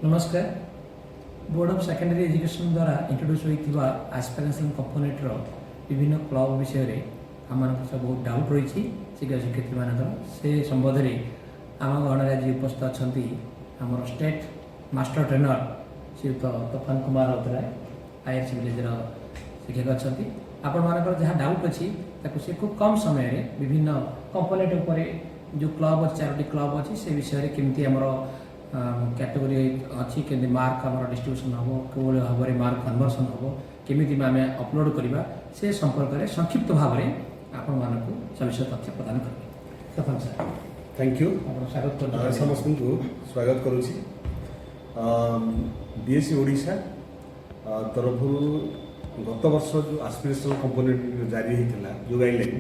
नमस्कार। Board of secondary education द्वारा introduce होता एस्पिरेशनल कंपोनेंट विभिन्न क्लब विषय में आम सब बहुत डाउट रही शिक्षक शिक्षयित्री मान से संबंध में आम गहन आज उपस्थित अच्छा आम स्टेट मास्टर ट्रेनर श्रीयुक्त तूफान कुमार राउतराय आईआरसी विलेज शिक्षक अच्छा आपण मान जहाँ डाउट अच्छी से खूब कम समय विभिन्न कंपोनेंट उपर जो क्लब अच्छी 4टी क्लब अच्छी से विषय में केमती आमर कैटेगोरी अच्छी के मार्क आम डिस्ट्रीब्यूशन हम कौन भाव में मार्क कन्वर्सन हम केमी आम अपलोड करवा से संपर्क में संक्षिप्त भाव में आपण मानक सविशेष तथ्य प्रदान करेंगे। तफन सर थैंक यू स्वागत कर समस्त को स्वागत करुच्ची बीएससी ओडिशा तरफ गत वर्ष जो एस्पिरेशनल कंपोनेंट जारी होता जो गाइडलाइन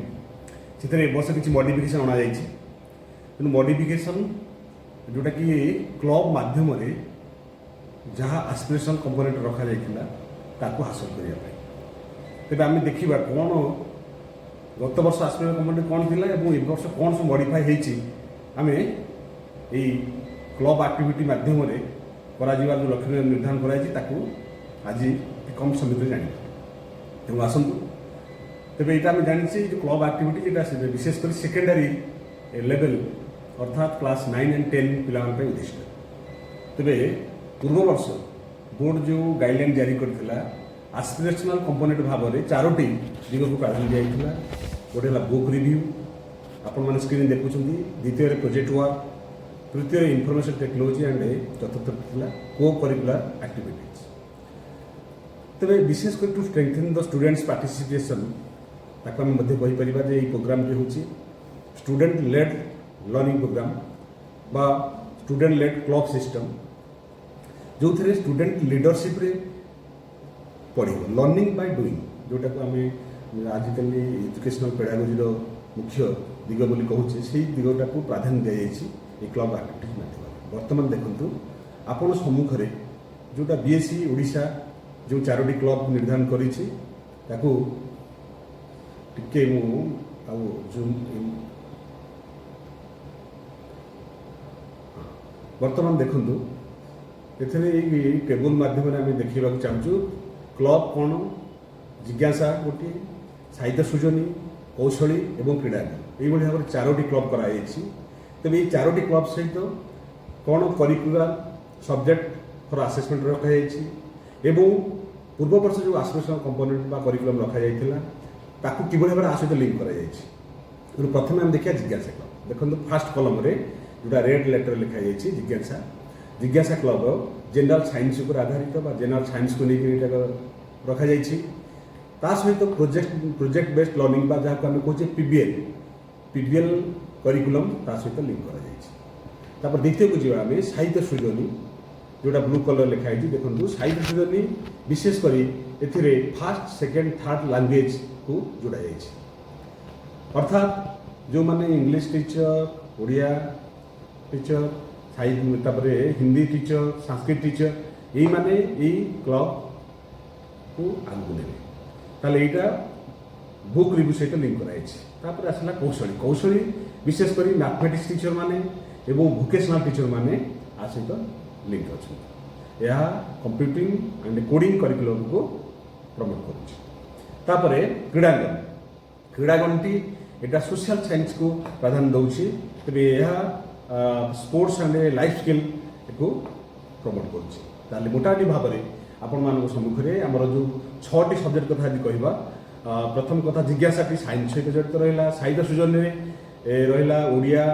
से वर्ष किसी मॉडिफिकेशन अणा तेणु मॉडिफिकेशन जोटा कि क्लब माध्यम जहाँ एस्पिरेशनल कंपोनेंट रखा जाता हासिल करने तेज आम देखा कौन गत वर्ष एस्पिरेशनल कंपोनेंट कौन थी ए वर्ष कौन सब मॉडिफाई होती आम यही क्लब एक्टिविटी माध्यम जो लक्ष्य निर्धारण कराई आज कम समय जाना तेणु आसतु तेज यहाँ आम जानी जो क्लब एक्टिविटी जो विशेषकर सेकेंडरी लेवल अर्थात क्लास 9 एंड 10 पिलामान उद्दिष्ट तेरे पूर्व वर्ष बोर्ड जो गाइडलाइन जारी करथिला एस्पिरेशनल कंपोनेंट भाव में 4टी दिग को प्राधान्य दिया गोटे है बुक रिव्यू आपण मैंने स्क्रीन देखुं द्वितीय प्रोजेक्ट वर्क तृतीय इनफॉरमेशन टेक्नोलॉजी एंड चतुर्थ को करिकुलर एक्टिविटीज तेरे विशेषकर to strengthen the students participation ताको आम प्रोग्राम जो हूँ स्टूडेंट लेड लर्निंग प्रोग्राम बा स्टूडेंट लेड क्लब सिस्टम जो थे स्टूडेंट लीडरशिप रे पढ़ो लर्निंग बाय डूइंग जोटा को आम आजिकल एजुकेशनल पेडागोजी मुख्य दिग बोली कहूचे से दिगटा को प्राधान्य दी जाए क्लब एक्टिविटी माध्यम बर्तमान देखु आपण सम्मुख में जोटा बीएससी ओडिशा जो 4टी क्लब निर्धारण करी वर्तमान देखु ए टेबुल माध्यम आम देखा चाहूँ क्लब कौन जिज्ञासा गोटे साहित्य सृजनी कौशली और क्रीडांगन ये भाव में 4टी क्लब कराई तेज ये 4टी क्लब सहित कौन करिकुलर सब्जेक्ट फॉर असेसमेंट रखा पूर्व वर्ष जो एस्पिरेशनल कंपोनेंट करिकुलम रखा जाता कि भाव में सहित लिंक कर प्रथम आम देखा जिज्ञासा क्लब देखो फास्ट कलम जोटा रेड लेटर लिखाई जिज्ञासा जिज्ञासा क्लब जनरल साइंस पर आधारित जनरल साइंस को लेकर रखा सहित प्रोजेक्ट बेस्ड लर्निंग जहाँ को आम कहे पीबीएल करिकुलम सहित लिंक कर द्वितीय को जी आम साहित्य सृजनी जोटा ब्लू कलर लिखाई देखो साहित्य सृजनी विशेषकर ए फास्ट सेकेंड थर्ड लैंग्वेज को जोड़ा अर्थात जो मैंने इंग्लिश टीचर ओडिया टीचर साहित्य हिंदी टीचर संस्कृत टीचर यही माने यही क्लब को आगे ने यहाँ बुक रिव्यू सहित लिंक कराई आसला कौशली कौशली विशेषकर मैथमेटिक्स टीचर माने एवं वोकेशनल टीचर माने आ सहित लिंक अच्छा यह कंप्यूटिंग एंड कोडिंग करिकुलम को प्रमोट कर क्रीडांगन क्रीडांगन टी एटा सोशल साइंस को प्राधान्य दूसरी तेरे यह स्पोर्ट्स एंड लाइफ स्किल को प्रमोट कर मोटामोटी भाव में आपण मान सम्मुख में आमर जो 6टी सब्जेक्ट कथा कहवा प्रथम कथा जिज्ञासा साइंस सहित जड़ित रहा साहित्य सृजन रहा ओडिया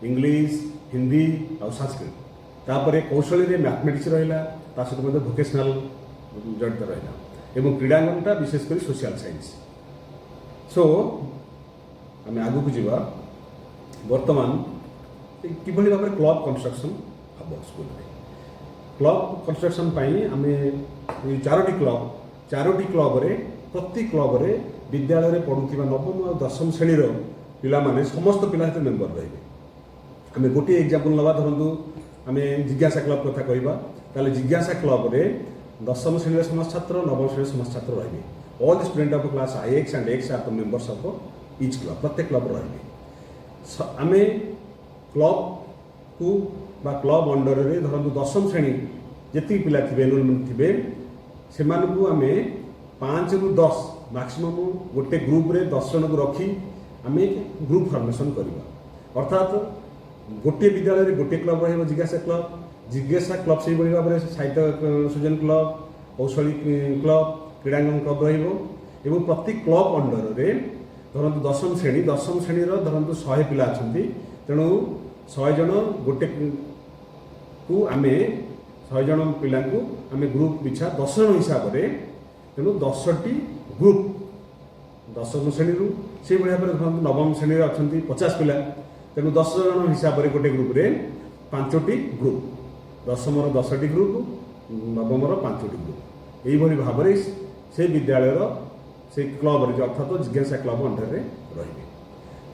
इंग्लिश हिंदी और संस्कृत तापर कौशल में मैथमेटिक्स रहा सहित वोकेशनल जड़ित रहा एवं क्रीडांगनटा विशेषकर सोशल साइंस सो आम आग को जावा बर्तमान कि भाव में क्लब कंस्ट्रक्शन हम स्कूल में क्लब कंस्ट्रक्शन आम 4टी क्लब रे प्रति क्लब रे विद्यालय में पढ़ुवा नवम और 10वीं श्रेणी पिला माने समस्त पिला मेम्बर रही आम गोटे एग्जाम्पल नवा धरतु आम जिज्ञासा क्लब कथा कहवा जिज्ञासा क्लब रे 10वीं श्रेणी समस्त छात्र नवम श्रेणी समस्त छात्र रही all the student of class IX and X are the members of each club प्रत्येक क्लब रही आम क्लब को क्लब अंडर रे धरतु 10वीं श्रेणी ଯେତିକି ପିଲା ଥିବେ ଏନରୋଲମେଣ୍ଟ ଥିବେ ସେମାନଙ୍କୁ ଆମେ 5 ରୁ 10 मैक्सिमम गोटे ग्रुप रे 10 जन को रखी आम ग्रुप फॉर्मेशन करवा अर्थात गोटे विद्यालय रे गोटे क्लब रही जिज्ञासा क्लब से भाव में साहित्य सृजन क्लब कौशली क्लब क्रीड़ांगन क्लब रही प्रति क्लब अंडर रे धरतु दशम श्रेणी धरतु 100 पिला अच्छा तेणु 100 जन गोटे को आम 100 जन पिला आम ग्रुप पिछा 10 जन हिसाब से तेणु 10टी ग्रुप दशम श्रेणी से भाव में धरतु नवम श्रेणी अच्छा 50 पिला तेणु 10 जन हिसाब से गोटे ग्रुप रे 5टी ग्रुप दशम 10टी ग्रुप नवम 5टी ग्रुप यही भाव में से विद्यालय से क्लब अर्थात जिज्ञासा क्लब अंडर रे रही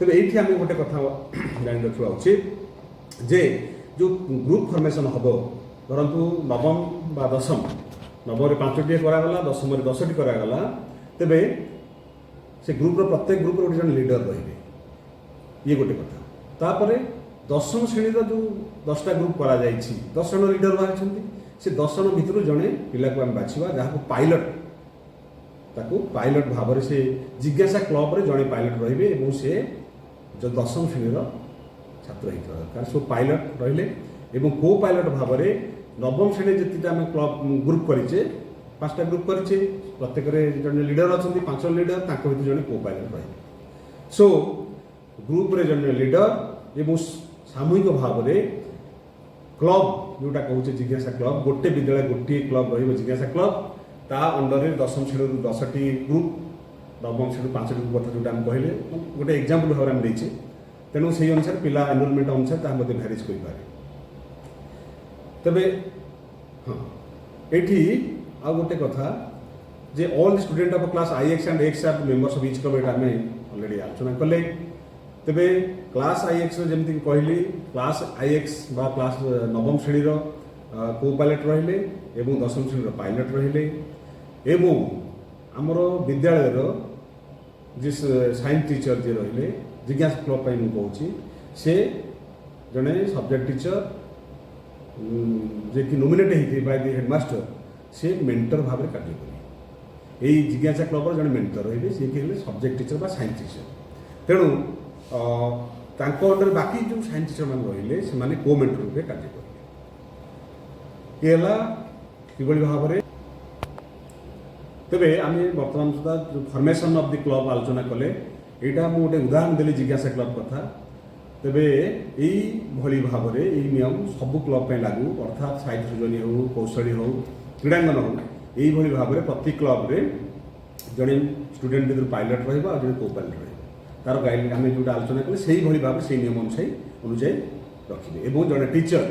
तेज ये आम गोटे कथा जान रखा उचित जे जो ग्रुप फॉर्मेशन हम धरतु नवम बा दशम नवम 5टी करागला दशम 10टी करागला तेबे से ग्रुप प्रत्येक ग्रुप गोटे जन लीडर रही ये गोटे कथा तापर दशम श्रेणी जो 10टा ग्रुप करा 10 जन लीडर बाहर से 10 जन भितर जड़े पिला को आम बाछवा जहाँ पायलट भाव में से जिज्ञासा क्लब रे जड़े पायलट रे से जो दशम श्रेणी छात्र दरकार सब पायलट रही को पायलट भाव में नवम श्रेणी जी आम क्लब ग्रुप करें 5टा ग्रुप करें प्रत्येक जन लीडर अच्छा 5 जन लीडर भर जड़े को पायलट रही सो ग्रुप रे जन लीडर एवं सामूहिक भाव में क्लब जोटा कहूँ जिज्ञासा क्लब गोटे विद्यालय गोटे क्लब रही जिज्ञासा क्लब ता अंडर में दशम श्रेणी 10टी ग्रुप नवम श्रेणी 5टी ग्रुप कथा जोटा कहले गोटे एग्जांपल भाव में देचे तेणु से अनुसार पिला एनरोलमेंट अनुसार भैरिज कर तबे हाँ ये आ गोटे कथा जे all student of class IX and X are members of each club एटा आम ऑलरेडी आलोचना कले तेबे क्लास IX जमी कहली क्लास IX बा क्लास नवम श्रेणी को पायलट रहिले एवं दशम श्रेणी पायलट रहिले एवं आमर विद्यालय जी साइंस टीचर जी रहिले जिज्ञासा क्लब कहूँ से जड़े सब्जेक्ट टीचर जे कि नॉमिनेट होती बाय द हेडमास्टर से मेंटर भाव में कार्य करेंगे यही जिज्ञासा क्लब जड़े मेंटर रही सी कि सब्जेक्ट टीचर बा साइंस टीचर तेणु अंडर बाकी जो साइंस टीचर मैंने रहिले से को मेंटर रूप कार्य करेंगे ये कि भाव में तेबे आम बर्तमान सुधा जो फॉर्मेशन ऑफ द क्लब आलोचना कले यहाँ मुझे गोटे उदाहरण देली जिज्ञासा क्लब कथा तेबे यही भली भाव में यही नियम सबू क्लब पे लागू अर्थात साहित्य सृजनी हो कौशली हो क्रीड़ांगन हो यही भली भाव में प्रति क्लब रे जड़े स्टूडेंट भर पायलट रहा जड़े को पायलट रहा तार गाइड आम जो आलोचना कले से भली भाव से नियम अनुसार रखिए और जड़े टीचर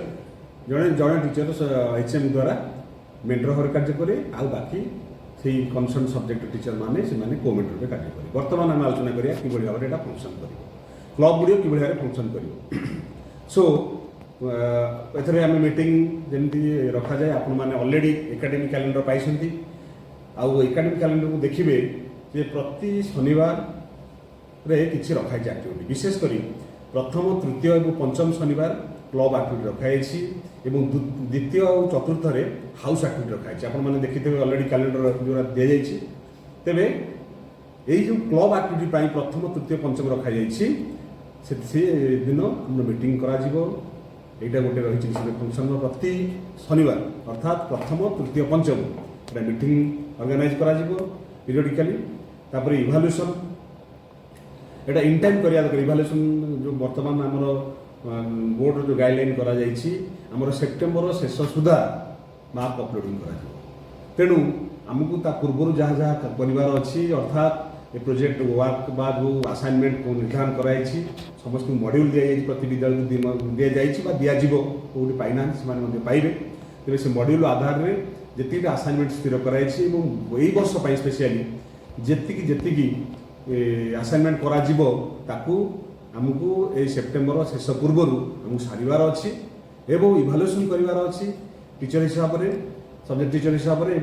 जड़े टीचर HM द्वारा मेंटर भाव कार्य करे आ बाकी से कनसर्न सब्जेक्ट टीचर माने को मेंटर कार्य करें बर्तमान आम आलोचना करिया कि भाव में फंक्शन कर क्लब गुड़िक कि भाव में फंक्शन कर सो एथरे आम मीटिंग जमी रखा जाए आपण मैंने ऑलरेडी एकेडमिक कैलेंडर पाई आउ एकेडमिक कैलेंडर को देखिए जे प्रति शनिवार रे किसी रखाई एक्टिविटी विशेषकर प्रथम तृतीय और पंचम शनिवार क्लब एक्टिविटी रखाई द्वितीय और चतुर्थ हाउस एक्टिविटी रखाई आपण मैंने देखिए ऑलरेडी कैलेंडर जो दि जाइए तेरे यही जो क्लब एक्टिविटी प्रथम तृतीय पंचम रखाई से दिन मीटिंग करा यहाँ गोटे रही फंक्शन प्रति शनिवार अर्थात प्रथम तृतीय पंचम मीटिंग ऑर्गेनाइज करा पीरियडिकली तापर इभाल्यूएशन यहाँ इन टाइम करिया इभाल्यूएशन जो वर्तमान आमर बोर्ड जो गाइडलाइन करा आमर सेप्टेम्बर शेष सुधा मार्क अपलोडिंग करा तेणु आमको ता पूर्व जहाँ जहाँ परिवार अच्छी अर्थात ये प्रोजेक्ट वर्क बा जो असाइनमेंट को निर्धारण कराई समस्त मॉड्यूल दि जाए प्रति विद्यालय दि जाए दिज्व कौटी पाइना से पाइबे तेरे से मॉड्यूल आधार में जी असाइनमेंट स्थिर कराई यही वर्ष स्पेशली जी असाइनमेंट करा आमको ये सेप्टेम्बर शेष पूर्व आमको सारिबार अच्छी एवं इभाल्यूएशन करार अच्छी टीचर हिसाब से सब्जेक्ट टीचर हिसाब से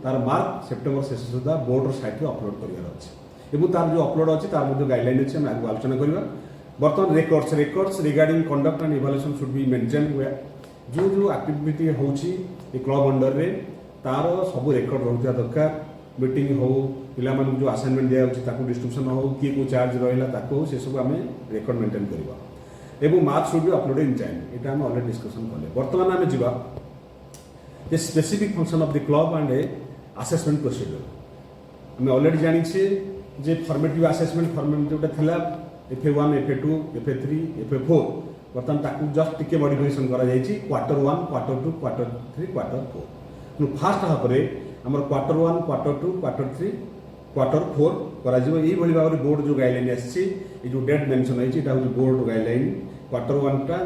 तार मार्क सेप्टेम्बर शेष सुधा बोर्ड साइट अपलोड करार अच्छी तार जो अपलोड अच्छी तार गाइडलाइन अच्छी आगे आलोचना करवा बर्तमान records regarding conduct and evaluation should be mention जो जो एक्टिविटी होची ए क्लब अंडर रे तार सब रेकर्ड रहउता दरकार मीटिंग हो पिला मानु जो असाइनमेंट दिया होची ताकू डिस्ट्रीब्यूशन हो किए को चार्ज रहिला ताकू से सब आमे रेकर्ड मेंटेन करबा एवं marks should be uploaded in time एटा हम ऑलरेडी डिस्कशन करले वर्तमान आमे जिबा the specific function of the club and A assessment procedure हमें ऑलरेडी जानी छे जे फॉर्मेटिव असेसमेंट फॉर्मेट जोटा थिला FA1 FA2 FA3 FA4 वर्तमान ताकू जस्ट टिके मॉडिफिकेशन करा जायछि quarter 1 quarter 2 quarter 3 quarter 4 first half रे हमर क्वार्टर 1 क्वार्टर 2 क्वार्टर 3 क्वार्टर 4 करा जिवो एई भली भाबरे बोर्ड जो गाइडलाइन आछि ए जो डेट मेंशन होइछि एटा हो बोर्ड गाइडलाइन क्वार्टर 1 टा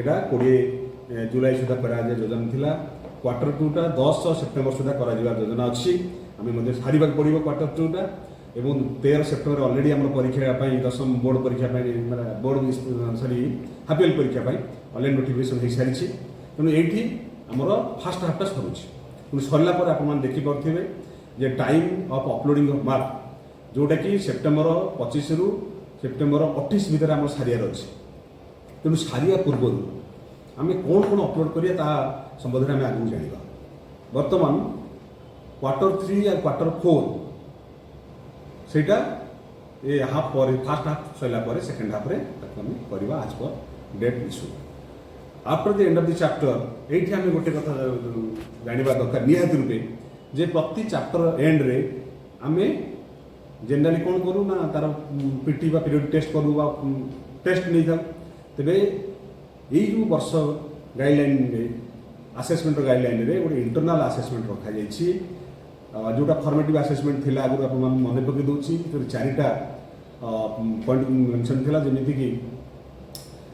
एटा 20 जुलाई सुधा करा जे योजना थिला क्वार्टर 2 टा 10 सेप्टेम्बर सुधा करा जिवा योजना अछि आमे मध्ये सारिबा पड़िबो क्वार्टर 2 टा एवं 13 सेप्टेम्बर ऑलरेडी हमर परीक्षा पई दशम बोर्ड परीक्षा पई बोर्ड सॉरी हाफियल परीक्षा पई ऑनलाइन नोटिफिकेशन हे सारिछि तनो एठी हमर फास्ट हाफ टा सरुछि तनो सरला पर आपण मान देखि परथिबे जे time of uploading of mark जोटा कि सेप्टेम्बर 25 रु सेप्टेम्बर 28 भीतर हमर सारिया अछि तनो सारिया पूर्व आमे कोन कोन अपलोड करिया ता संबंध में आगु जानिबा वर्तमान क्वार्टर 3 या क्वार्टर 4 सेटा ए हाफ पर फर्स्ट हाफ सैला पर सेकंड हाफ रे हम करबा आज पर date issue after the end of the chapter एठी हम गोटे कथा जानिबा दरकार निहात रूपे जे प्रति चैप्टर एंड रे आमे जनरली कोन करू ना तार पीटी बा पीरियड टेस्ट करू बा टेस्ट नै था तबे एई जो वर्ष गाइडलाइन रे असेसमेंट गाइडलाइन रे गोटे इंटरनल असेसमेंट रखा जायछि जोटा फॉर्मेटिव असेसमेंट थिला आगु अपन मन पकि दोछि तो चारिटा पॉइंट मेंशन थिला जेमिति कि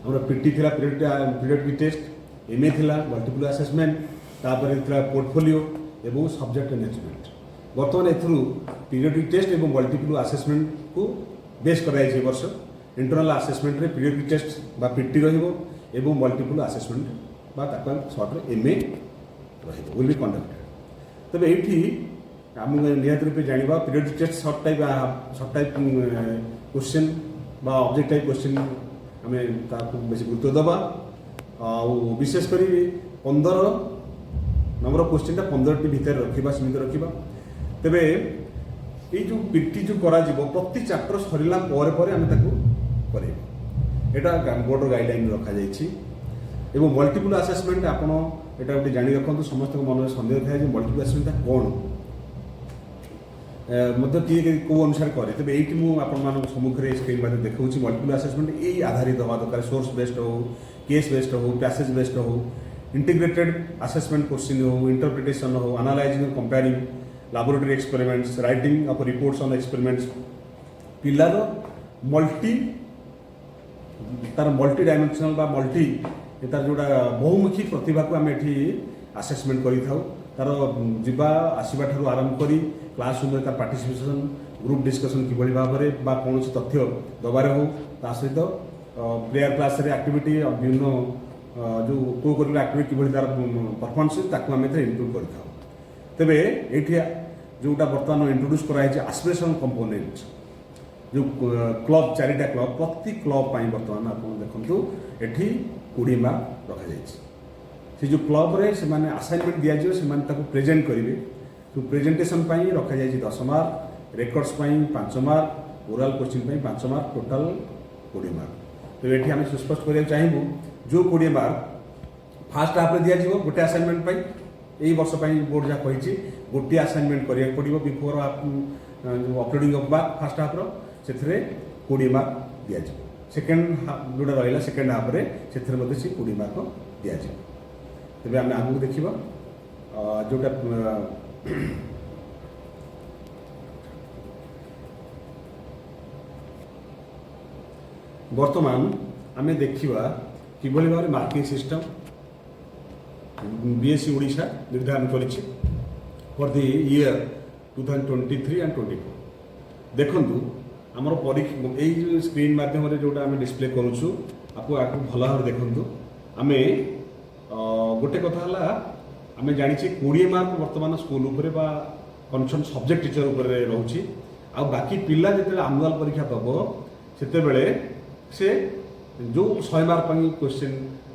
हमरा पीटी थिला पीरियड की टेस्ट एमए थिला मल्टीपल असेसमेंट तापर थिला पोर्टफोलियो एवं सब्जेक्ट मैनेजमेंट वर्तमान एथरु पीरियड टेस्ट एवं मल्टीपल असेसमेंट को बेस कराई छै वर्ष इंटरनल असेसमेंट रे पीरियड टेस्ट बा पीटी रहिबो एवं मल्टीपल असेसमेंट बा तापर शॉर्ट रे एमए रहिबो विल बी कंडक्टेड तबे एठी हम निहत रूपे जानिबा period test short type question बा ऑब्जेक्ट टाइप क्वेश्चन हमें ताकू बेसी गुरुत्व दबा विशेष करी 15 नंबर क्वेश्चन टा 15 टी भीतर रखिबा सीमित रखिबा तबे ए जो पीटी जो करा जिवो प्रति चैप्टर सरिला परे परे हम ताकू करेबो एटा बोर्ड गाइडलाइन रखा जायछि एवं मल्टीपल असेसमेंट आपण एटा गोटे जानि रखंतु समस्त मन में संदेह थाए जे मल्टीपल असेसमेंट कोन मतलब किए को अनुसार करे तबे एठी मु आपण मान सम्मुख रे स्क्रीन मध्ये देखौछि मल्टीपल असेसमेंट ए आधारित हवा दरकार सोर्स बेस्ड हो केस बेस्ड हो पैसेज बेस्ड हो इंटीग्रेटेड असेसमेंट क्वेश्चन हो इंटरप्रिटेशन हो एनालाइजिंग और comparing laboratory experiments writing of reports on experiments पिलार मल्टी तार मल्टी डायमेंशनल बा मल्टी तार जोड़ा बहुमुखी प्रतिभा को आम एठी असेसमेंट करि थाउ तार जिबा आसीबा ठारू आरंभ करी क्लासरूम में तार पार्टिसिपेशन ग्रुप डिस्कशन किभली भाव में बा कौन तथ्य दबारे हो ता सहित प्रेयर क्लास रे एक्टिविटी विभिन्न जो को करिला एक्टिविटी किभली तार परफॉर्मेंस ताकू आम एथे इंक्लूड करि थाउ तबे एठी जोटा वर्तमान इंट्रोड्यूस कराई छै एस्पिरेशन कंपोनेंट जो क्लब चारिटा क्लब प्रति क्लब पाई वर्तमान आप देखंतु एठी 20 मार्क रखा जायछि से जो क्लब रे से माने असाइनमेंट दिया जियो से माने ताको प्रेजेंट करिवे तो प्रेजेंटेशन पाई रखा जायछि 10 मार्क रेकॉर्ड्स पाई 5 मार्क ओरल क्वेश्चन पाई 5 मार्क टोटल 20 मार्क तो एठी हम सुस्पष्ट करिया चाहिबो जो 20 मार्क फर्स्ट हाफ रे दिया जिवो गोटे असाइनमेंट पाई एई वर्ष पाई बोर्ड जा कहिछि गोटे असाइनमेंट करिया पड़िबो बिफोर जो uploading of mark first half रो सेथरे 20 मार्क दिया जिवो सेकंड हाफ जोडा रहिला सेकंड हाफ रे सेथरे मध्ये से 20 मार्क दिया जिवो तबे हम आगु देखिबा जोटा वर्तमान आमे देखिबा किभली भाबरे मार्किंग सिस्टम बीएससी ओडिशा निर्धारण करिछि फॉर द ईयर 2023 एंड 24 देखंतु हमर परीक्षा एई जो स्क्रीन माध्यम रे जोटा आमे डिस्प्ले करूछु आपको आकु भला भाबरे देखंतु आमे गोटे कथा हला आमे जानि छी 20 मार्क वर्तमान स्कूल ऊपर बा कन्सर्न सब्जेक्ट टीचर ऊपर रहउछि आ बाकी पिला जेते एनुअल परीक्षा दबो सेते बेले से जो 100 मार्क पई क्वेश्चन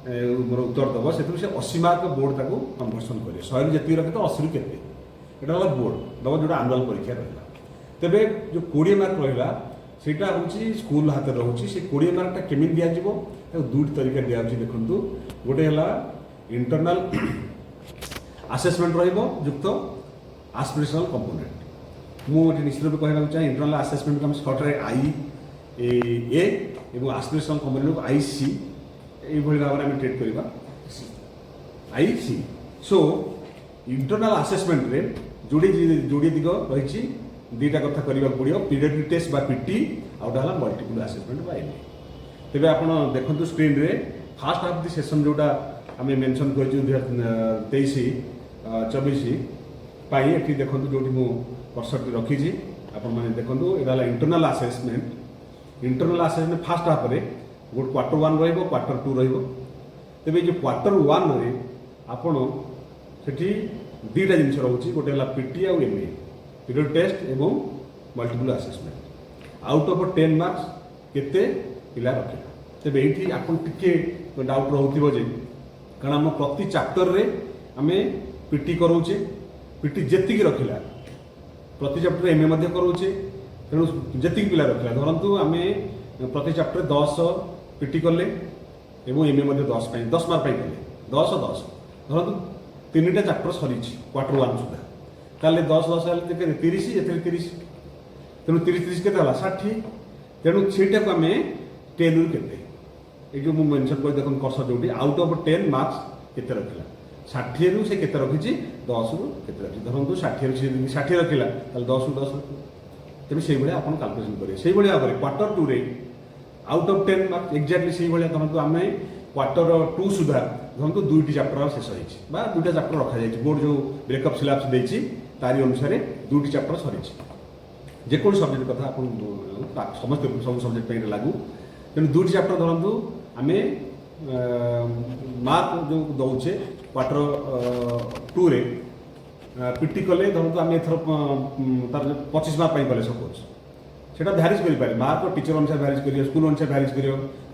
मोर उत्तर दब से 80 मार्क बोर्ड ताको कन्वर्सन करे 100 जेति रखे तो 80 केते एटा वाला बोर्ड दब जोटा आनुअल परीक्षा रहला तेबे जो 20 मार्क रहला सेटा होची स्कूल हाथ रहउची से 20 मार्क ता केमिन दिया जिवो तो दुई तरीका दिया होची देखंतु गोटे हला इंटरनल असेसमेंट रहइबो युक्त एस्पिरेशनल कंपोनेंट मु निश्चित रूप कहना चाहिए इंटरनल असेसमेंट हम शॉर्ट रे आई ए एवं एस्पिरेशनल कंपोनेंट को आईसी এই ভଳି ভাବରେ ଆମେ ଟ୍ରିଟ୍ କରିବା ଆଇସି ସୋ ଇଣ୍ଟରନାଲ ଆସେସମେଣ୍ଟରେ ଯୋଡ଼ିଏ ଦିଗ ରହିଛି ଦୁଇଟା କଥା କରିବାକୁ ପଡ଼ିବ ପିରିୟଡ଼ିକ୍ ଟେଷ୍ଟ ବା ପିଟି ଆଉ ଗୋଟେ ହେଲା ମଲ୍ଟିପୁଲ ଆସେସମେଣ୍ଟ ବା ଏମ୍ଏ ତେବେ ଆପଣ ଦେଖନ୍ତୁ ସ୍କ୍ରିନ୍ରେ ଫାର୍ଷ୍ଟ ହାଫ୍ ଦି ସେସନ୍ ଯେଉଁଟା ଆମେ ମେନସନ୍ କରିଛୁ 2023-24 ପାଇଁ ଏଠି ଦେଖନ୍ତୁ ଯେଉଁଠି ମୁଁ କର୍ସରଟି ରଖିଛି ଆପଣମାନେ ଦେଖନ୍ତୁ ଏଇଟା ହେଲା ଇଣ୍ଟରନାଲ ଆସେସମେଣ୍ଟ ଫାର୍ଷ୍ଟ ହାଫ୍ରେ गोटे क्वार्टर 1 रहिबो क्वार्टर 2 रहिबो तेबे जो क्वार्टर 1 रे आपण सेठी दीटा जिनिस रहउची गोटे हला पीटी आ एमए पीरियड टेस्ट एवं multiple assessment out of 10 marks केते पिला रखे तेबे एठी आपण टिके डाउट रहउथिबो जे कारण हम प्रति चैप्टर रे हमें पीटी करूचे पीटी जेति की रखिला प्रति चैप्टर एमए मध्ये करूचे तेणु जेति की पिला रखिला धरंतु हमें प्रति चैप्टर 10 पीटी कले एवं एमए मध्ये 10 मार्क पाई कले 10 धरतु 3टा चैप्टर सरी क्वार्टर 1 सुधा ताले 10 हेल्ले 30 एथे 30 तेणु 30 केते हला 60 तेणु सेटा को हमें 10 रु केते ए जो मु मेंशन कर देखन कर्सर जोटी आउट ऑफ 10 मार्क्स केते रखिला 60 रु से केते रखिछि 10 रु केते रखि धरतु 60 रु से 60 रखिला ताले 10 रु 10 तेणु से भाई आप कैलकुलेसन करेंगे से भाई भाव में क्वार्टर 2 रे आउट ऑफ 10 मार्क एक्जाक्टली से भाई धरतु आम क्वार्टर 2 सुधा धरतु 2टी चैप्टर शेष होती 2टा चैप्टर रखा जाए बोर्ड जो ब्रेकअप सिलेबस देती तारी अनुसार 2टी चैप्टर सरी जेको सब्जेक्ट कथा आप समस्त सब सब्जेक्ट लागू तेणु 2टी चैप्टर धरतु आम मार्क जो दौचे क्वार्टर 2 रे पीटी कले धरतु आम एथर तार 25 मार्क कले सपोज सेटा भ्यारीज करें मार्क टीचर अनुसार भ्यारीज कर स्कूल अनुसार भ्यारीज कर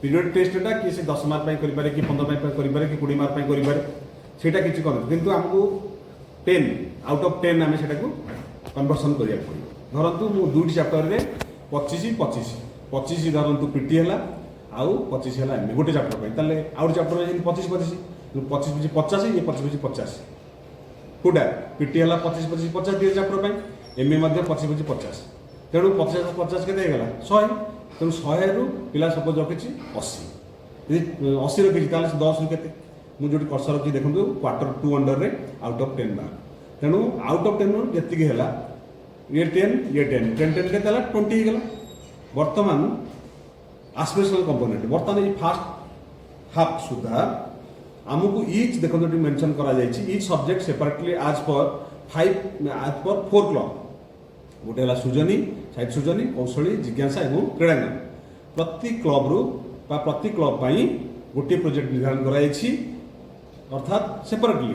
पीरियड टेस्टा कि से 10 मार्क करें कि 15 करें कि 20 मार्क करें सेटा किसी कर किंतु आमको 10 आउट ऑफ 10 आम से कन्वर्सन करा पड़ो धरतु मु 2टी चैप्टर रे 25 धरतु पीटी है आउ 25 है एमए गोटे चैप्टर ताले आउ चैप्टर 25 50 ये 25 कोटा पीटी है 25 दिए चैप्टर एमए 25 तेणु 50 के 100 तेणु 100 रु पिला सपोज रखी 80 80 रखी 10 रु के मुझे कर्सर रखी देखो क्वार्टर 2 अंडर रे आउट ऑफ 10 मार्क तेणु आउट ऑफ 10 जी है ये 10 ये 10 10 10 के 20 हो गला वर्तमान एस्पिरेशनल कंपोनेंट वर्तमान ये फास्ट हाफ सुधा आमको ईच देखो मेंशन करा जायछि each subject separately as per 4 club गोटे है सृजनी साहित्य सृजनी कौशली जिज्ञासा और क्रीड़ांगन प्रति क्लब रु प्रति क्लब गोटे प्रोजेक्ट निर्धारण कराई अर्थात सेपरेटली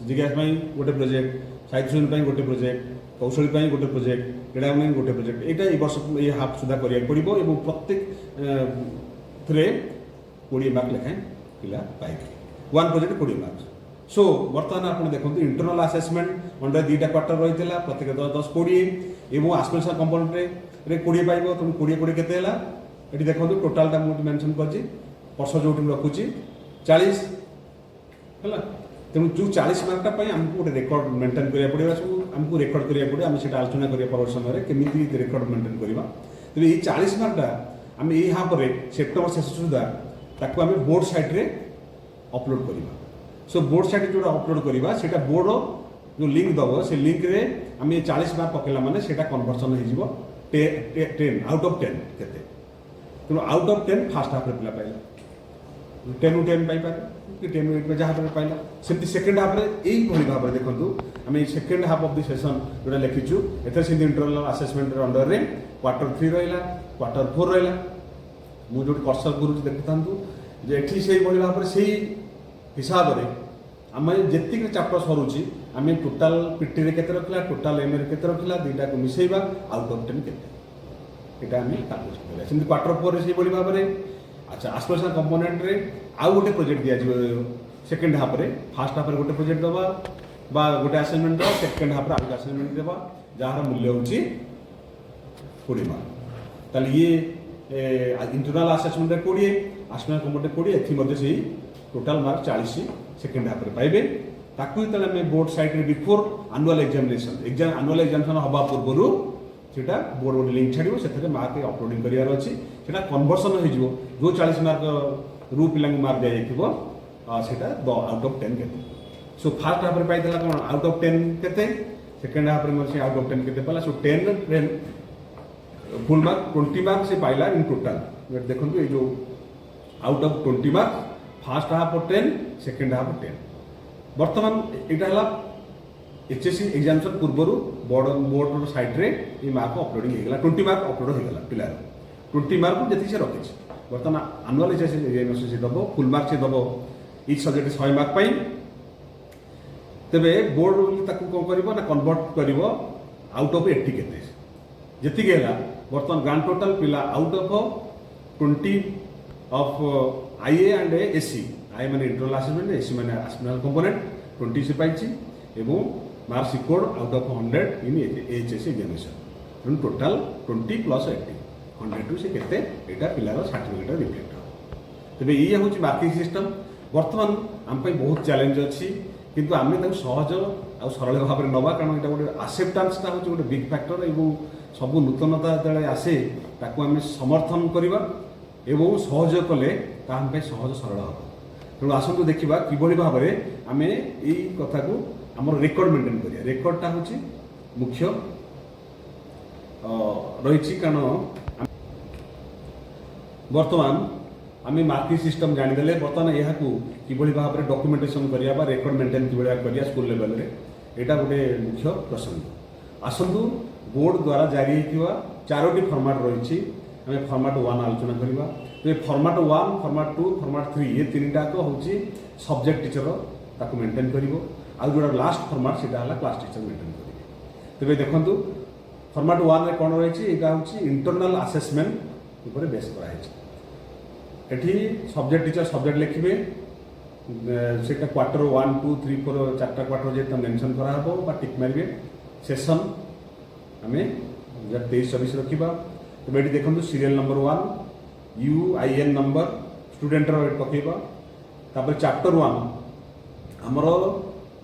जिज्ञासा गोटे प्रोजेक्ट साहित्य सृजनी गोटे प्रोजेक्ट कौशली गोटे प्रोजेक्ट क्रीड़ांगन गोटे प्रोजेक्ट यहाँ ये वर्ष ये हाफ सुधा करा पड़ो और प्रत्येक 20 मार्क लेखाएं पिला पाइबे 1 प्रोजेक्ट 20 मार्क सो बर्तमान आप देखो इंटरनल असेसमेंट अंडर 2टा क्वार्टर रही है प्रत्येक 10 20 एवं एस्पिरेशनल कंपोनेंट रे 20 पाइब तुम 20 केते है ये देखो टोटालटा मुझे मेंशन कर वर्ष जो रखुची 40 है तेणु जो 40 मार्कटा आमको गोटे रेकर्ड मेंटेन करा पड़ो सब आमको रेकर्ड करा पड़ो आम से आलोचना करिया पर समय केमी रेकर्ड मेंटेन करवा तेज ये 40 मार्कटा आम ये हाफ सेप्टेम्बर शेष सुधा ताको आम बोर्ड साइट रे अपलोड करवा सो बोर्ड साइट जो अपलोड करवा से बोर्ड जो लिंक दब से लिंक रे आम 40 मार्क पकेला माने सेटा कन्वर्सन हो 10 आउट ऑफ 10 केते तेणु आउट ऑफ 10 फास्ट हाफ रे पिला पाइला 10 ରୁ 10 पाई पारे कि 10 ରୁ 8 पे जहाँ पाइला सेमती सेकेंड हाफ रे यही भली भाव में देखो आम second half of the session जोटा लिखिचु एथर सेमती इंटरनल असेसमेंट अंडर रे क्वार्टर 3 रहिला क्वार्टर 4 रहिला मु जो कर्सर करूँ देखुथांतु जे एठी से भली भाव में सही हिसाब रे आम जी चैप्टर सरुची आम टोटाल पीटी रे केते रखला टोटाल एमए रे केते रखला दुईटा को मिसेइबा आउट ऑफ 10 केते एटा आम कैलकुलेशन करला सेमती क्वार्टर 4 रे से भली भाव में अच्छा एस्पिरेशनल कंपोनेंट रे आउ गोटे प्रोजेक्ट दिया सेकेंड हाफ रे फास्ट हाफ रे गोटे प्रोजेक्ट दबा बा गोटे असाइनमेंट दबा सेकेंड हाफ रे आउ असाइनमेंट देबा जार मूल्य होची 20 मार्क ताले ये इंटरनल असेसमेंट रे 20 एक्सटर्नल कंपोनेंट 20 एथि मध्ये सेही टोटल मार्क 40 सेकेंड हाफ रे पाइबे ताकू तले में बोर्ड साइड रे before annual examination annual examination हबा पूर्वरु सेटा बोर्ड बोर्ड लिंक छाडियो सेथरे मार्क अपलोडिंग करियार अछि सेटा कन्वर्सन हो जिवो जो 40 मार्क रू पिलांग मार्क दिया जाइथिबो सेटा आउट ऑफ 10 केते सो फर्स्ट हाफ रे पाइतला कोन आउट ऑफ 10 केते सेकंड हाफ रे मसे आउट ऑफ 10 केते पला सो 10 फुल मार्क 20 मार्क से पाइला इन टोटल देखंतु ए जो out of 20 mark first half 10 second half 10 वर्तमान एटा हला एचएससी एग्जामिनेशन पूर्वरु बोर्ड साइड रे ई मार्क अपलोडिंग हेगला 20 मार्क अपलोड हेगला पिला 20 मार्क जति से रखिछ वर्तमान एनुअल एचएससी एग्जामिनेशन से दबो फुल मार्क से दबो इच सब्जेक्ट 100 मार्क पाई तबे बोर्ड ताकू कोन करबो ना कन्वर्ट करबो आउट ऑफ 80 केते जति गेला वर्तमान ग्रांड टोटल पिला आउट ऑफ 20 ऑफ आईए एंड एससी आई माने इंटरनल असेसमेंट एससी माने एक्सटर्नल कंपोनेंट 20 से पाइछि एवं mark secured out of 100 in HSC examination total 20 plus 80 102 से केते एटा पिलार सर्टिफिकेट रिफ्लेक्ट हो तबे ये होची मार्किंग सिस्टम वर्तमान हम पे बहुत चैलेंज अछि किंतु आमे ताको सहज आ सरल भाव में नवा कारण एटा गोटे एक्सेप्टेंस ता होची गोटे बिग फैक्टर एवं सब नूतनता जले आसे ताको आमे समर्थन करबा एवं सहयोग कले ता हम पे सहज सरल हो तेणु आसतु देखा किभली भाव में आम यही कथा को आम रेकर्ड मेंटेन करिया रेकर्डटा हूँ मुख्य रही कारण वर्तमान आम मार्किंग सिस्टम जानीदे बर्तमान यहाँ किभली भाव में डॉक्यूमेंटेशन करिया रेकर्ड मेंटेन किभली करिया स्कूल लेवल रे एटा गोटे मुख्य प्रसंग आसतु बोर्ड द्वारा जारी होता 4टी फॉर्मेट रही आम फॉर्मेट 1 आलोचना करवा तो फॉर्मेट 1 फॉर्मेट 2 फॉर्मेट 3 ये तीनटा को हूँ सब्जेक्ट टीचर ताको मेंटेन करिवो आ जोड़ा लास्ट फॉर्मेट सेटा हला क्लास टीचर मेंटेन करिवे तबे देखंतु फॉर्मेट 1 रे कोन रहिछि एटा हूँ इंटरनल असेसमेंट ऊपर बेस कराइछि एठी सब्जेक्ट टीचर सब्जेक्ट लिखिबे सेटा क्वार्टर 1 2 3 4 चारटा क्वार्टर जे मेंशन करा हबो बा टिक मारिबे सेशन हमें 23-24 रखिबा तबे एठी देखंतु serial number 1 UIN number student पकेबा तापर चैप्टर 1 हमर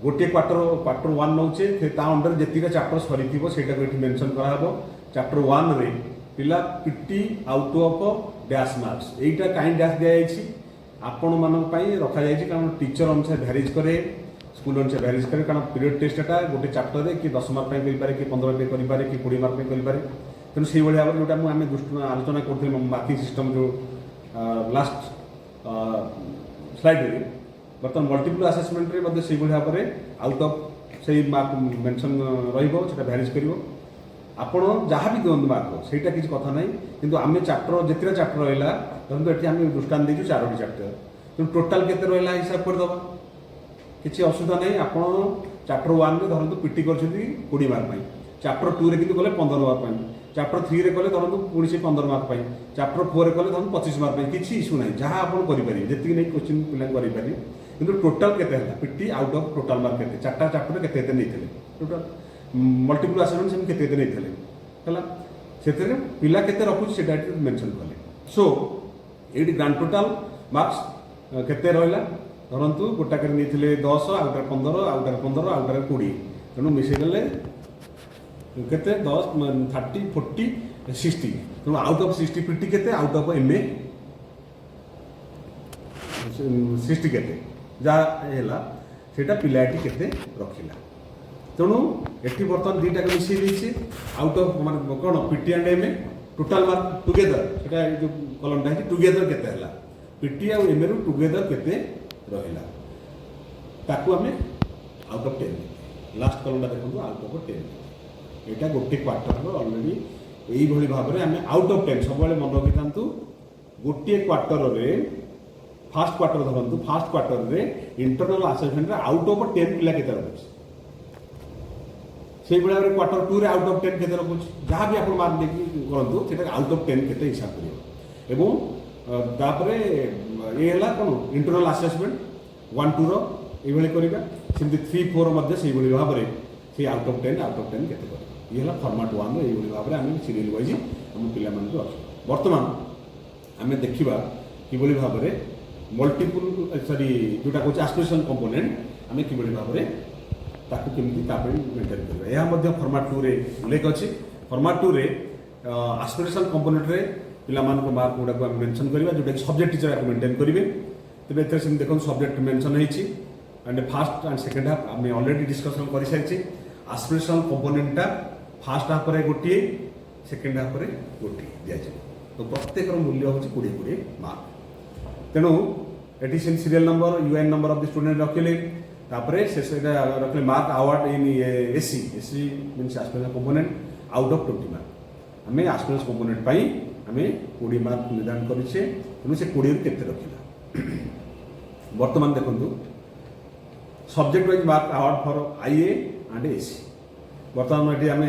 गोटे क्वार्टर 1 नौचे ता अंडर जेतिका चैप्टर सरी थिबो सेटा को एठी मेंशन करा हबो चैप्टर 1 रे पिला 50 out of dash marks Etah Kine dash दिया जायछि आपण मानन पई रखा जायछि कारण टीचर अनुसार भैरिज करे स्कूल अनुसार भैरिज करे कारण पीरियड टेस्ट टा गोटे चैप्टर रे कि 10 मार्क पई करि पारे कि 15 पे करि पारे कि 20 मार्क पे करि पारे तेणु से भाव में जोटा आम दृष्टि आलोचना करते मार्किंग सिस्टम जो लास्ट स्लाइड रे बर्तमान मल्टीपल असेसमेंट रे से भाव में आउट ऑफ से मार्क मेंशन रहा भैरिज कर आपण जहाँ भी दिखाँ मार्क सहीटा किसी कथा ना कि आम चैप्टर जितने चैप्टर रहा धरते ये आम दृष्टान देचु 4टी चैप्टर तेणु टोटाल केते रहा हिसाब करदे किसी असुविधा नहीं आप चैप्टर 1 रे धरतु पीटी कर 20 मार्क चैप्टर 2 रे किंतु गले 15 मार्क चैप्टर 3 रे कले धरतु पुणी से 15 मार्क चैप्टर 4 रे कले धरतु 25 मार्क किसी इश्यू ना जहाँ आप करेंगे जी नहीं क्वेश्चन पिला करेंगे किंतु टोटाल केते PT out of total mark केते 4टा चैप्टर केते नहीं टोटाल मल्टीपल असाइनमेंट से केते नहीं हला सेते पिला केते रखु सेटा मेंशन कले सो एडी ग्रांड टोटाल मार्क्स केते रहला धरतु गोटाके नहीं 10 आउटार 15 आउटार 15 आउटार 20 तेणु मिसे गले केते 10 30 40 60 तेणु आउट ऑफ 60 पीटी केते आउट ऑफ एमए 60 केते जा हेला सेटा पिलाटी केते रखिला तेणु एटी बर्तमान दुईटा मिसई देछि आउट ऑफ माने कोन PT and MA total mark together सेटा जो कॉलमटा है टुगेदर केते हला पीटी और एमए रो टुगेदर केते रहिला ताकू हमें आउट ऑफ 10 लास्ट कॉलमटा देखंतु आउट ऑफ 10 एटा गोटे क्वार्टर रो ऑलरेडी एई भली भाव में हमें आउट ऑफ 10 सब मन रखि थांतु गोटे क्वार्टर रे फर्स्ट क्वार्टर धरंतु फर्स्ट क्वार्टर रे इंटरनल असेसमेंट रे आउट ऑफ 10 पिला केते रखुछ से भाव में क्वार्टर 2 रे आउट ऑफ 10 केते रखुछ जहाँ भी आप मार्क देखि करंतु सेटा आउट ऑफ 10 केते हिसाब करियो एवं तापर ये है कौन इंटरनल आसेसमेंट 1 2 रही करवा सेमती 3 4 से भाव में से आउट ऑफ 10 केते ये है फॉर्मेट 1 रो भाव में आम सीरियल वाइज आम पिला रख बर्तमान आम देखा कि भाव में मल्टीपल सॉरी जोटा कौन एस्पिरेशनल कंपोनेंट आम कि भाव में ताकू केमती मेंटेन करवा यह फॉर्मेट 2 रे उल्लेख अच्छी फॉर्मेट 2 रे एस्पिरेशनल कंपोनेंट रे पिला मार्क गुड़ा को मेंशन करवा जोटा कि सब्जेक्ट टीचर आपको मेंटेन करेंगे तेज ए देखो सब्जेक्ट मेंशन होती and fast and second half आम ऑलरेडी डिस्कसन कर सारी एस्पिरेशनल कंपोनेंटा फास्ट हाफ रे गोटे सेकेंड हाफ रे गोटे दिजाव तो प्रत्येक मूल्य हूँ 20 मार्क तेणु ये serial number UN number of the student रखिले शेष रखिले mark award in AC AC means aspirational component out of 20 mark आम एस्पिरेशनल कंपोनेंट पाई आम 20 मार्क निर्धारण करें तेणु से 20 के रखा बर्तमान देखो subject wise mark award for आईए एंड एसी बर्तमान ये आम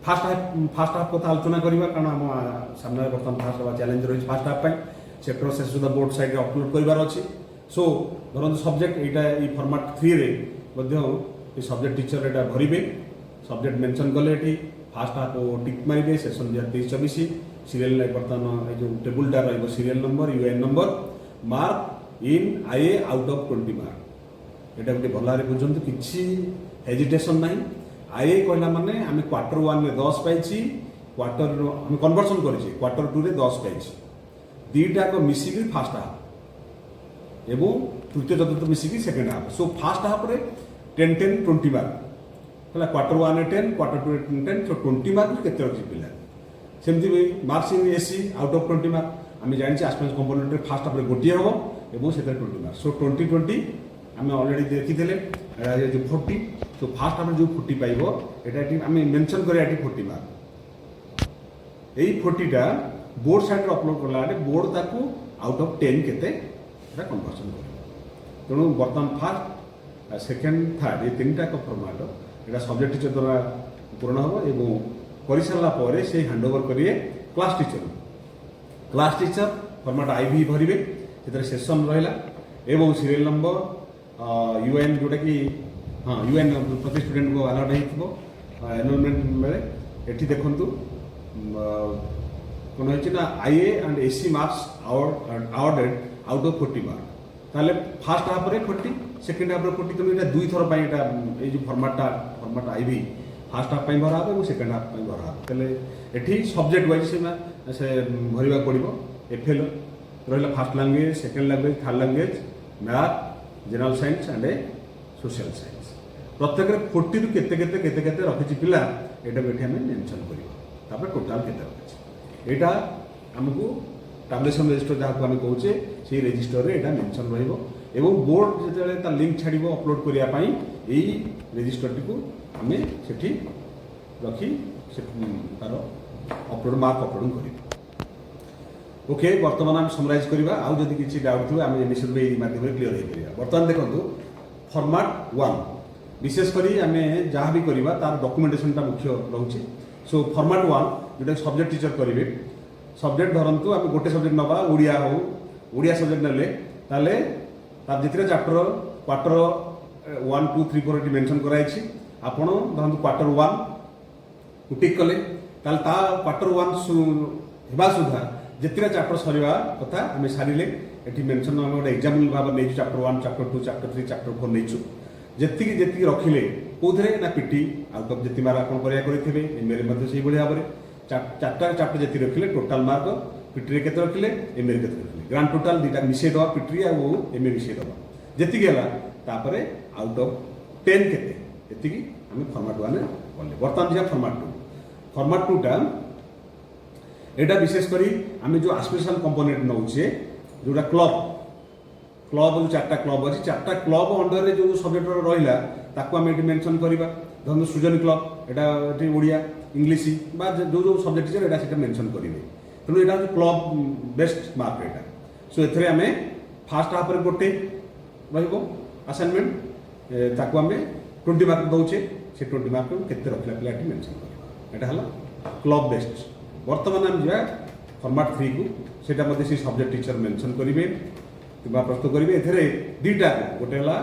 फास्ट हाफ कथा आलोचना करवा कारण आम सामने बर्तमान फास्ट हाफ चैलेंज रही फास्ट हाफ सेक्टर शेष सुधा बोर्ड साइड अपलोड करार अच्छी सो धरत सब्जेक्ट यहाँ फॉर्मेट 3 रे सब्जेक्ट टीचर यहाँ भरवे सब्जेक्ट मेंशन कले फास्ट हाफ टिक मारे सेसन 2023-24 सीरियल बर्तमान जो टेबुलटा serial number UN number mark in IA out of 20 mark यहाँ गोटे भल भाव बुझे कि हेजिटेसन ना आईए कहला माने आम क्वार्टर 1 में 10 पाई क्वार्टर आम कन्वर्सन करें क्वार्टर 2 में 10 पाई दीटा मिसिक फास्ट हाफ एवं तृतीय चतुर्थ मिसिक second half so first half रे 10-10-20 मार्क है क्वार्टर 1 में 10 क्वार्टर 2 में 10 सो 20 मार्क के पिला सेमती marks in AC out of 20 mark आम जानी एस्पिरेशनल कंपोनेंट फास्ट हाफ गोटे हम और से 20 मार्क सो 20-20 आम ऑलरेडी देखी 40 तो फास्ट हाफ जो 40 पाइब यहाँ आम मेंशन करा 40 मार्क यही 40टा बोर्ड साइड अपलोड कला बोर्ड ताकू आउट ऑफ 10 केते कन्वर्सन कर तेणु बर्तमान फास्ट सेकेंड थर्ड ये 3टा फॉर्मेट यहाँ सब्जेक्ट टीचर द्वारा पूरण हम कर सारापर से हैंड ओवर करेंगे क्लास टीचर फॉर्मेट आईवी भरवे से सेसन रहा सीरियल नंबर यूएन जोटा कि हाँ यूएन प्रति स्टूडेंट को अलॉट हो एनरोलमेंट बेले ये देखु कौन है आईए and AC marks awarded out of 40 mark ताले फास्ट हाफ रे 40 सेकेंड हाफ रे 40 तो ये 2 थर ये जो फॉर्मेट आईवी फास्ट हाफ भरा और सेकेंड हाफ भरा तेल ये सब्जेक्ट वाइज से भरवा पड़ो एफएल रहा fast language second language third language math general science and social science प्रत्येक 40 रु केते रखी पिला यहाँ मेंशन कर टोटाल के रखी यहाँ आमको टैबुलेशन रजिस्टर जहाँ को आम कहे से रजिस्टर में यहाँ मेंशन रही बोर्ड जो लिंक छाड़ अपलोड करने यही रजिस्टर टी आम से रखी तार अपलोड मार्क अपलोड कर ओके बर्तमान आम समराइज करवा आउ जदि किसी डाउट थी आम निश्चित ये माध्यम क्लीयर हो पार बर्तमान देखो फॉर्मेट 1 विशेषकर आम जहाँ भी करवा तार डॉक्यूमेंटेशन मुख्य रोचे सो फॉर्मेट 1 जोटा सब्जेक्ट टीचर करेंगे सब्जेक्ट धरतु आम गोटे सब्जेक्ट नवा ओडिया हो ओडिया सब्जेक्ट नेले ताले तार जितने चैप्टर क्वार्टर 1 2 3 4 मेंशन कराई आपण धरतु क्वार्टर 1 को टिक कले ताल ता क्वार्टर 1 हेबा सुधा जितने चैप्टर सरीवा कथा आम सारे ये मेंशन आम गोटे एग्जाम्पल भाव नहीं चैप्टर 1 चैप्टर 2 चैप्टर 3 चैप्टर 4 नहीं जी रखिले कौन ना पीटी आउट ऑफ जी मार्क आप करेंगे एमए से भाव में 4टा चैप्टर जी रखिले टोटाल मार्क पीटी के रखिले एमए के रखिले ग्रांड टोटाल 2टा मिसेदवा पीटी और एमए मिसेदवा जी है आउट ऑफ 10 के आम फॉर्मेट 1 कले बर्तमान जा फॉर्मेट 2टा यहाँ विशेषकर आम जो एस्पिरेशनल कंपोनेंट नौचे जोटा क्लब जो 4टा क्लब अच्छी 4टा क्लब अंडर जो सब्जेक्ट रहा ताकू आम ये मेंशन करवा धरु सृजन क्लब यहाँ ओडिया इंग्लिश जो जो सब्जेक्ट टीचर यहाँ से मेंशन करेंगे तेणु यहाँ हूँ क्लब बेस्ट मार्क यहाँ सो ये आम फास्ट हाफ गोटे रसाइनमेंट ताकू आम 20 मार्क दौचे से 20 मार्क के रखला पिला मेंशन करवा यहाँ है क्लब बेस्ट बर्तमान आम जा फॉर्मेट 3 को सेटा मते से सब्जेक्ट टीचर मेंशन करेंगे किंवा प्रस्तुत करेंगे एथरे दुईटा गोटे है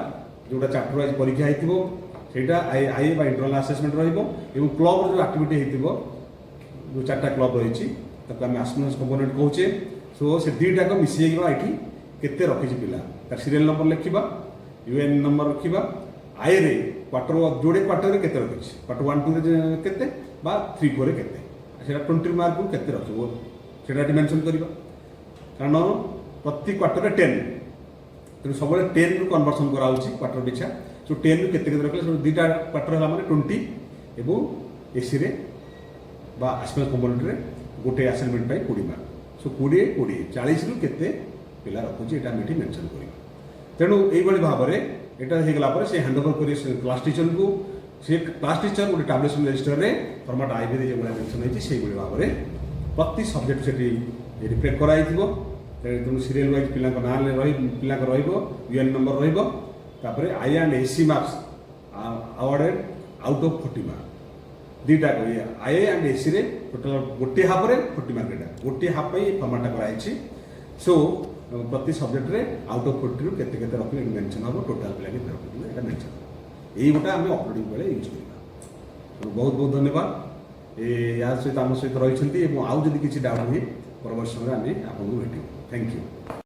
जोटा चैप्टर वाइज परीक्षा होइतिबो सेटा आईए बा इंटरनल असेसमेंट रहिबो एवं क्लब जो एक्टिविटी होइतिबो जो चारटा क्लब रही ताको आम आस्पिरेंस कंपोनेंट कहूचे सो से दुईटा को मिसेइबा एठी केते रखिछि पिला तार सीरियल नंबर लिखिबा यूएन नंबर रखिबा आय रे क्वार्टर जोड़े क्वार्टर रे केते रखिछि क्वार्टर 1 2 रे केते बा 3 4 रे केते सेटा 20 मार्क को केते रखिबो सेटा मेंशन करबा कारण प्रति क्वार्टर रे 10 तो सब 10 रु कन्वर्सन कराउछि क्वार्टर पिछा सो 10 रु केते केते रखले सो दुईटा क्वार्टर होला माने 20 एवं एसी रे बा आस्पिरेंस कंपोनेंट रे गोटे असाइनमेंट पाई 20 मार्क सो 20 20 40 रु केते पिला रखुछि एटा मिठी मेंशन करबा तेणु एइबळी भाबरे एटा हेगला पर से हैंडओवर करी क्लास टीचर को से क्लास टीचर गोटे टैबलेशन रजिस्टर रे फॉर्मेट आईबी रे जेबा मेंशन होइछि सेइ बळी भाबरे प्रति सब्जेक्ट सेठी रिफ्लेक्ट कराइथिबो तेणु सीरियल वाइज पिला को नाम रही पिला को रहइबो यूएन नंबर रहइबो तापरे I and AC marks awarded out of 40 mark दुईटा को आई एंड एसी रे टोटल गोटे हाफ रे 40 मार्क एटा गोटे हाफ पे फॉर्मेट कराइछि सो प्रति सब्जेक्ट रे आउट ऑफ 40 रु केते केते रखले मेंशन हो टोटल पिला के रखले एटा मेंशन एई गोटा हम अपलोडिंग बेले यूज करबा बहुत बहुत धन्यवाद ए या सहित आम सहित रहिसंती एवं आउ जदि किछि डाउट हुए परवर्ष समय आमे आपन को भेटिबो थैंक यू।